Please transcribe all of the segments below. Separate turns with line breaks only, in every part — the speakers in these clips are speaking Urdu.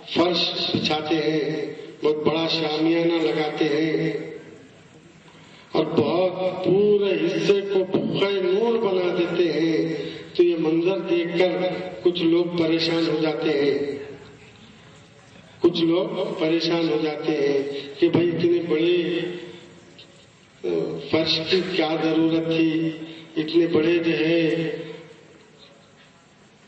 فرش بچھاتے ہیں، بہت بڑا شامیانہ لگاتے ہیں اور بہت پورے حصے کو بھوکے نور بنا دیتے ہیں، تو یہ منظر دیکھ کر کچھ لوگ پریشان ہو جاتے ہیں، کچھ لوگ پریشان ہو جاتے ہیں کہ بھائی اتنے بڑے فرش کی کیا ضرورت تھی، اتنے بڑے جو ہے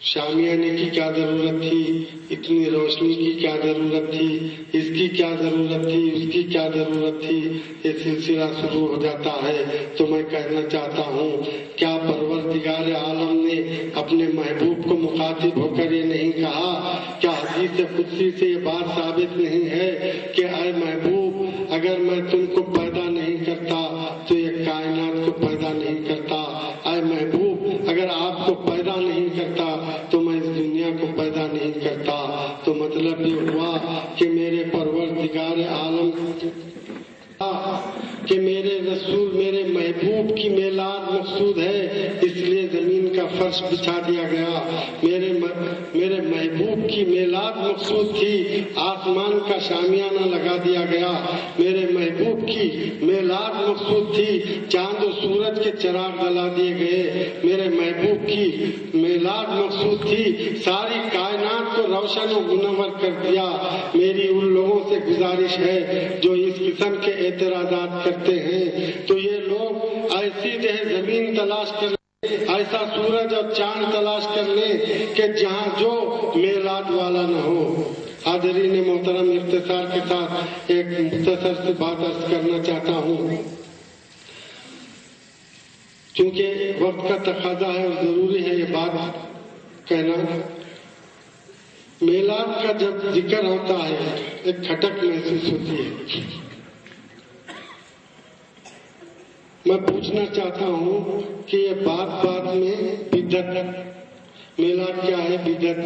شامیانے کی کیا ضرورت تھی، اتنی روشنی کی کیا ضرورت تھی، اس کی کیا ضرورت تھی، اس کی کیا ضرورت تھی، یہ سلسلہ شروع ہو جاتا ہے۔ تو میں کہنا چاہتا ہوں، کیا پروردگار عالم نے اپنے محبوب کو مخاطب ہو کر یہ نہیں کہا؟ کیا حدیث قدسی سے یہ بات ثابت نہیں ہے کہ اے محبوب، اگر میں تم کو پیدا نہیں کرتا تو یہ کائنات کو پیدا نہیں کرتا، اے محبوب اگر آپ کو پیدا نہیں کرتا تو میں اس دنیا کو پیدا نہیں کرتا۔ تو مطلب یہ ہوا کہ میرے پروردگار عالم کہ میرے رسول میرے محبوب کی میلاد مقصود ہے، اس لیے زمین کا فرش بچھا دیا گیا۔ میرے محبوب کی میلاد مقصود تھی، آسمان کا شامیانہ لگا دیا گیا۔ میرے محبوب کی میلاد مقصود تھی، چاند و سورج کے چراغ جلا دیے گئے۔ میرے محبوب کی میلاد مقصود تھی، ساری کائنات کو روشن و منور کر دیا۔ میری ان لوگوں سے گزارش ہے جو اس قسم کے اعتراضات کرتے ہیں، تو یہ لوگ ایسی جو ہے زمین تلاش کر لیں، ایسا سورج اور چاند تلاش کر لیں کہ جہاں جو میلاد والا نہ ہو۔ حاضرین محترم، اختصار کے ساتھ ایک مختصر سی بات عرض کرنا چاہتا ہوں، چونکہ وقت کا تقاضا ہے اور ضروری ہے یہ بات کہنا۔ میلاد کا جب ذکر ہوتا ہے ایک کھٹک محسوس ہوتی ہے۔ میں پوچھنا چاہتا ہوں کہ یہ بات بات میں بدعت، میلاد کیا ہے بدعت،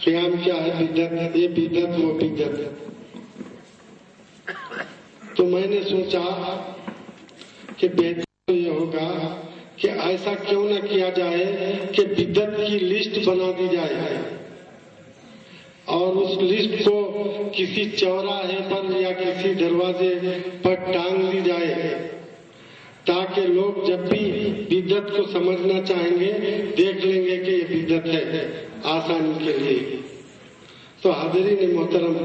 قیام کیا ہے بدعت، یہ بدعت وہ بدعت۔ تو میں نے سوچا کہ بہتر یہ ہوگا کہ ایسا کیوں نہ کیا جائے کہ بدعت کی لسٹ بنا دی جائے اور اس لسٹ کو کسی چوراہے پر یا کسی دروازے پر ٹانگ دی جائے، تاکہ لوگ جب بھی بدعت کو سمجھنا چاہیں گے دیکھ لیں گے کہ یہ بدعت ہے، آسانی کے لیے۔ تو حاضرین محترم،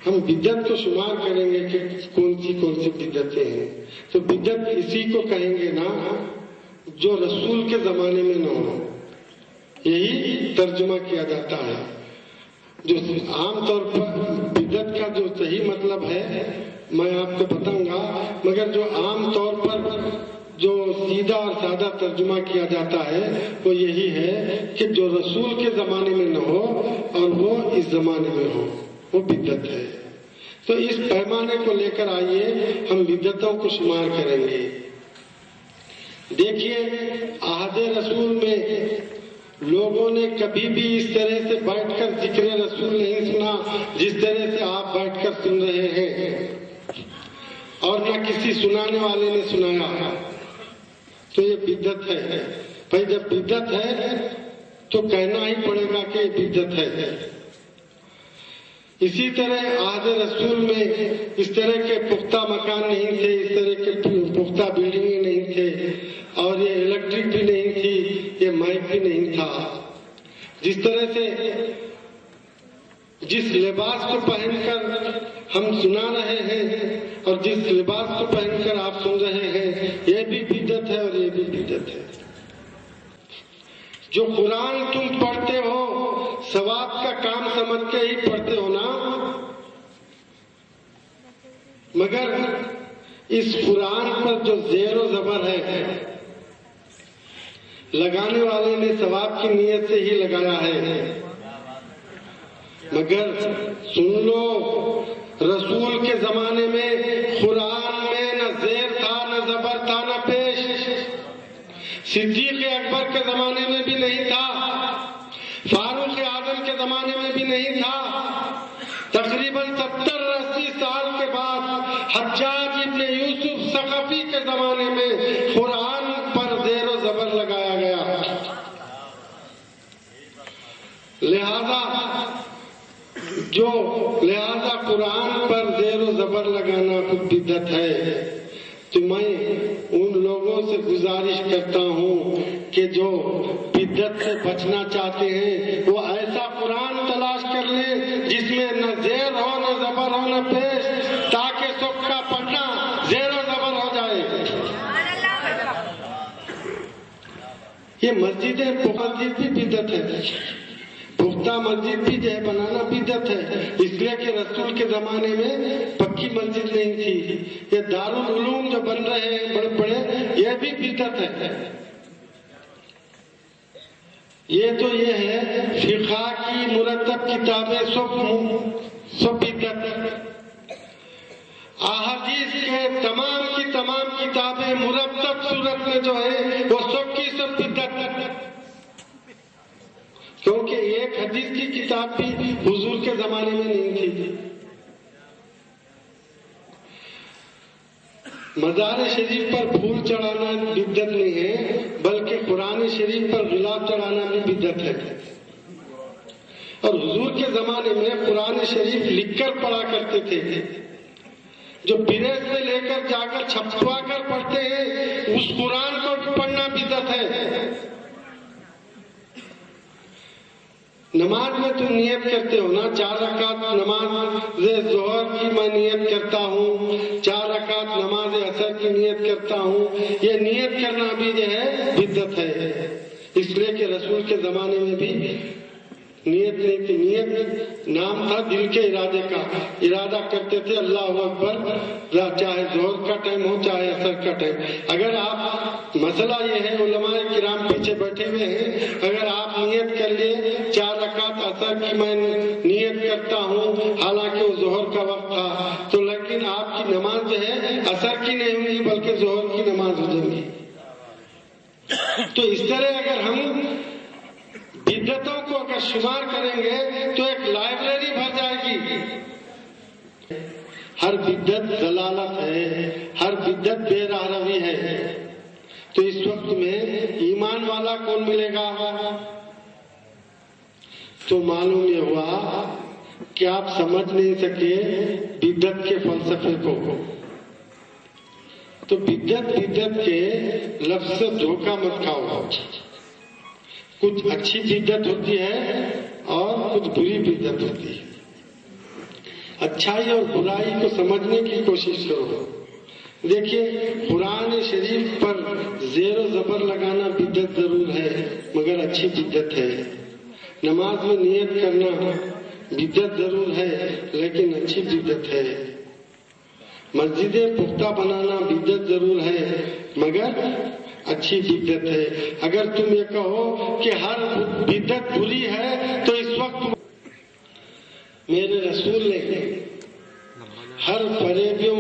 ہم بدعت کو شمار کریں گے کہ کون سی بدعتیں ہیں، تو بدعت اسی کو کہیں گے نا جو رسول کے زمانے میں نہ ہو، یہی ترجمہ کیا جاتا ہے۔ جو عام طور پر بدعت کا جو صحیح مطلب ہے میں آپ کو بتاؤں گا، مگر جو عام طور پر جو سیدھا اور سادہ ترجمہ کیا جاتا ہے وہ یہی ہے کہ جو رسول کے زمانے میں نہ ہو اور وہ اس زمانے میں ہو، وہ بدعت ہے۔ تو اس پیمانے کو لے کر آئیے ہم بدعتوں کو شمار کریں گے۔ دیکھیے، عہد رسول میں لوگوں نے کبھی بھی اس طرح سے بیٹھ کر ذکر رسول نہیں سنا جس طرح سے آپ بیٹھ کر سن رہے ہیں، اور نہ کسی سنانے والے نے سنایا۔ تو یہ بدعت ہے۔ بھائی جب بدعت ہے تو کہنا ہی پڑے گا کہ یہ بدعت ہے۔ اسی طرح عہد رسول میں اس طرح کے پختہ مکان نہیں تھے، اس طرح کے پختہ بلڈنگیں نہیں تھے، اور یہ الیکٹرک بھی نہیں تھی، یہ مائک بھی نہیں تھا۔ جس طرح سے جس لباس کو پہن کر ہم سنا رہے ہیں اور جس لباس کو پہن کر آپ سن رہے ہیں، یہ بھی بدعت ہے اور یہ بھی بدعت ہے۔ جو قرآن تم پڑھتے ہو ثواب کا کام سمجھ کے ہی پڑھتے ہو نا، مگر اس قرآن پر جو زیر و زبر ہے لگانے والے نے ثواب کی نیت سے ہی لگایا ہے، مگر سن لو رسول کے زمانے میں قرآن میں نہ زیر تھا نہ زبر تھا نہ پیش، صدیق اکبر کے زمانے میں بھی نہیں تھا، فاروق اعظم کے زمانے میں بھی نہیں تھا۔ تقریباً 70-80 سال کے بعد حجاج ابن یوسف ثقفی کے زمانے میں قرآن پر زیر و زبر لگایا گیا۔ لہذا جو لہذا قرآن پر زیر و زبر لگانا خود بدعت ہے۔ تو میں ان لوگوں سے گزارش کرتا ہوں کہ جو بدعت سے بچنا چاہتے ہیں وہ ایسا قرآن تلاش کر لیں جس میں نہ زیر ہو نہ زبر ہو نہ پیش، تاکہ سب کا پڑھنا زیر و زبر ہو جائے۔ یہ مسجد بھی بدعت ہے، پختہ مسجد بھی جو ہے بنانا بدعت ہے، اس لیے کہ رسول کے زمانے میں پکی مسجد نہیں تھی۔ یہ دارالعلوم جو بن رہے ہیں بڑے بڑے، یہ بھی بدعت ہے۔ یہ تو یہ ہے فقہ کی مرتب کتابیں سب بدعت، احادیث کے تمام کی تمام کتابیں مرتب صورت میں جو ہے وہ سب کی سب بدعت، کیونکہ ایک حدیث کی کتاب بھی حضور کے زمانے میں نہیں تھی۔ مزار شریف پر پھول چڑھانا بدعت نہیں ہے، بلکہ قرآن شریف پر غلاف چڑھانا بھی بدعت ہے۔ اور حضور کے زمانے میں قرآن شریف لکھ کر پڑھا کرتے تھے، جو پریس سے لے کر جا کر چھپوا کر پڑھتے ہیں اس قرآن کو پڑھنا بدعت ہے۔ نماز میں تم نیت کرتے ہو نا، 4 رکعت نماز ظہر کی میں نیت کرتا ہوں، 4 رکعت نماز عصر کی نیت کرتا ہوں، یہ نیت کرنا بھی جو ہے بدعت ہے، اس لیے کہ رسول کے زمانے میں بھی نیت نہیں تھی۔ نیت نام تھا دل کے ارادے کا، ارادہ کرتے تھے اللہ اکبر، چاہے ظہر کا ٹائم ہو چاہے عصر کا ٹائم۔ اگر آپ، مسئلہ یہ ہے علماء کرام پیچھے بیٹھے ہوئے ہیں، اگر آپ نیت کر لیے 4 رکعت عصر کی میں نیت کرتا ہوں، حالانکہ وہ ظہر کا وقت تھا، تو لیکن آپ کی نماز جو ہے عصر کی نہیں ہوگی بلکہ ظہر کی نماز ہو جائے گی۔ تو اس طرح اگر ہم بدعتوں کو اگر شمار کریں گے تو ایک لائبریری بھر جائے گی۔ ہر بدعت ضلالت ہے، ہر بدعت بے راہ روی ہے۔ تو اس وقت میں ایمان والا کون ملے گا؟ تو معلوم یہ ہوا کہ آپ سمجھ نہیں سکے بدعت کے فلسفے کو۔ تو بدعت کے لفظ سے دھوکہ مت کھاؤ۔ کچھ اچھی بدعت ہوتی ہے اور کچھ بری بدعت ہوتی ہے۔ اچھائی اور برائی کو سمجھنے کی کوشش کرو۔ دیکھیے قرآن شریف پر زیر و زبر لگانا بدعت ضرور ہے مگر اچھی بدعت ہے۔ نماز میں نیت کرنا بدعت ضرور ہے لیکن اچھی بدعت ہے۔ مسجدیں پختہ بنانا بدعت ضرور ہے مگر اچھی بدعت ہے۔ اگر تم یہ کہو کہ ہر بدعت بری ہے تو اس وقت میرے رسول نے ہر فریبیوں